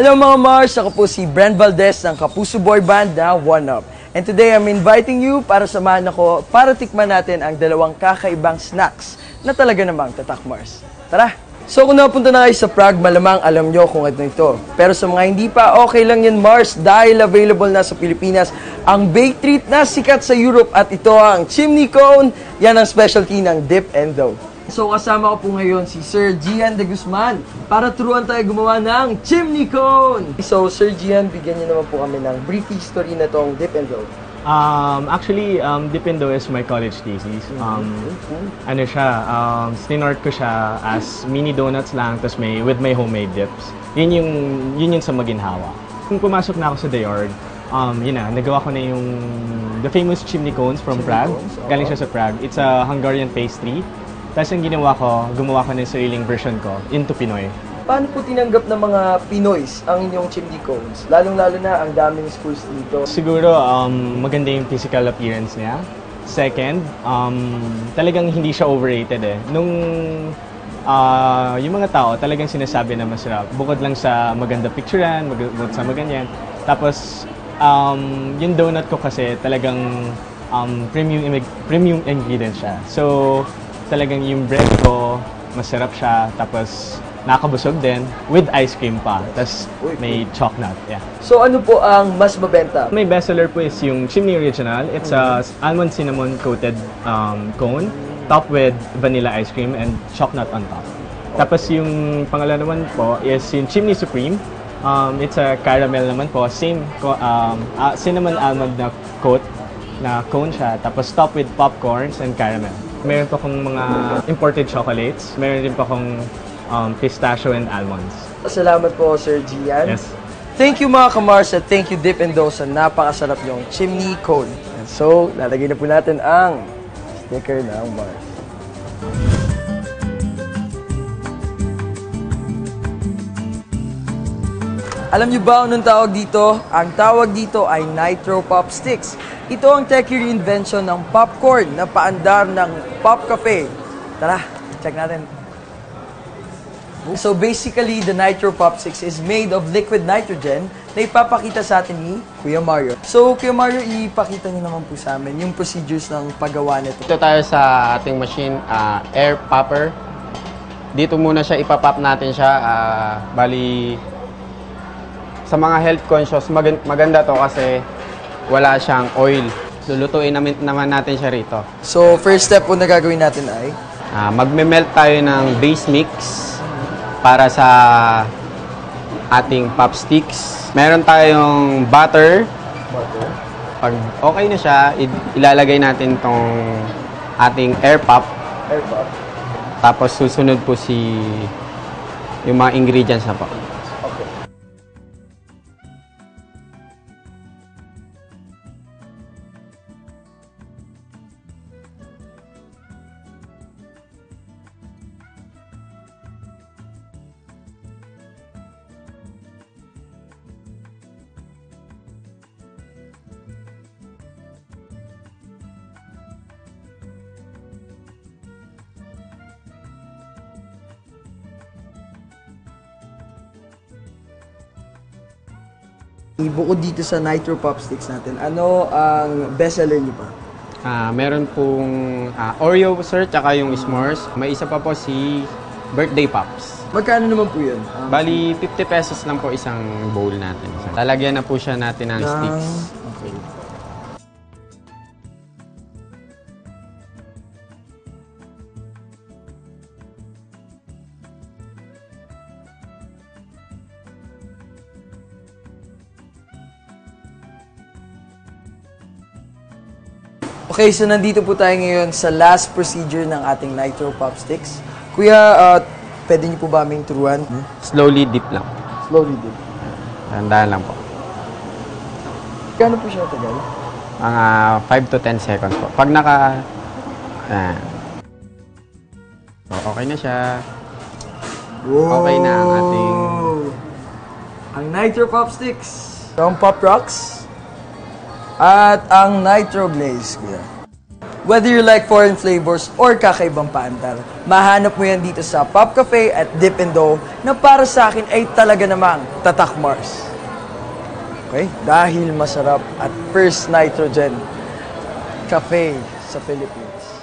Hello mga Mars! Ako po si Bren Valdez ng Kapuso Boy Band na One Up. And today I'm inviting you para samahan ako para tikman natin ang dalawang kakaibang snacks na talaga namang tatak Mars. Tara! So kung napunta na kayo sa Prague, malamang alam nyo kung ano ito. Pero sa mga hindi pa, okay lang yan Mars dahil available na sa Pilipinas ang baked treat na sikat sa Europe at ito ang chimney cone. Yan ang specialty ng Dip and Dough. So kasama ko po ngayon si Sir Gian de Guzman para turuan tayo gumawa ng chimney cone. So Sir Gian, bigyan niyo naman po kami ng brief history na tong Dip and Dough. Actually, Dip and Dough is my college thesis. Ano siya, stinort ko siya as mini donuts lang, tapos with my homemade dips. Yun yung sa maginhawa. Kung pumasok na ako sa Dayord, yun na, nagawa ko na yung the famous chimney cones from Prague. Galing siya sa Prague. It's a Hungarian pastry. Tapos ang ginawa ko, gumawa ko ng sariling version ko into Pinoy. Paano po tinanggap ng mga Pinoys ang inyong chimney cones? Lalong-lalo na ang daming schools dito. Siguro, maganda yung physical appearance niya. Second, talagang hindi siya overrated eh. Yung mga tao talagang sinasabi na masarap. Bukod lang sa maganda picturean, bukod sa maganyan. Tapos, yung donut ko kasi talagang premium ingredient siya. So, talagang yung bread ko, masarap siya, tapos nakakabusog din, with ice cream pa, tapos may chocolate, yeah. So ano po ang mas mabenta? My bestseller po is yung Chimney Original. It's a almond cinnamon coated cone, topped with vanilla ice cream and chocolate on top. Tapos yung pangalawa naman po is yung Chimney Supreme. It's a caramel naman po, same cinnamon almond na coat, na cone siya, tapos topped with popcorns and caramel. Meron pa akong mga imported chocolates. Meron din pa akong pistachio and almonds. Salamat po, Sir Gian. Yes. Thank you mga Kamars at thank you Dip and Dough sa napakasarap yung chimney cone. And so, lalagay na po natin ang sticker ng Mars. Alam niyo ba anong tawag dito? Ang tawag dito ay Nitro Pop Sticks. Ito ang techie reinvention ng popcorn na paandar ng Pop Cafe. Tara, check natin. So basically, the Nitro Pop Sticks is made of liquid nitrogen na ipapakita sa atin ni Kuya Mario. So, Kuya Mario, ipakita niyo naman po sa amin yung procedures ng paggawa nito. Dito tayo sa ating machine, air popper. Dito muna siya, ipapop natin siya. Bali, sa mga health conscious, maganda to kasi wala siyang oil. Lulutuin naman natin siya rito. So, first step po na gagawin natin ay? Magme-melt tayo ng base mix para sa ating pop sticks. Meron tayong butter. Pag okay na siya, ilalagay natin tong ating air pop. Tapos susunod po yung mga ingredients na po. Bukod dito sa Nitro Pop Sticks natin, ano ang bestseller niyo pa? Meron pong Oreo, sir, tsaka yung s'mores. May isa pa po si Birthday Pops. Magkano naman po yun? Bali, 50 pesos lang po isang bowl natin. Lalagyan na po siya natin ng sticks. Okay. Okay, so nandito po tayo ngayon sa last procedure ng ating Nitro Pop Sticks. Kuya, pwede niyo po ba aming turuan? Slowly dip lang. Slowly dip. Tandaan lang po. Kano po siya tagal? Mga 5 to 10 seconds po. Pag okay na siya. Wow. Okay na ang ating... Ang Nitro Pop Sticks. Ang Pop Rocks. At ang Nitro Glaze, kuya. Whether you like foreign flavors or kakaibang paandar, mahanap mo yan dito sa Pop Cafe at Dip and Dough na para sa akin ay talaga namang Tatak Mars. Okay? Dahil masarap at first nitrogen cafe sa Philippines.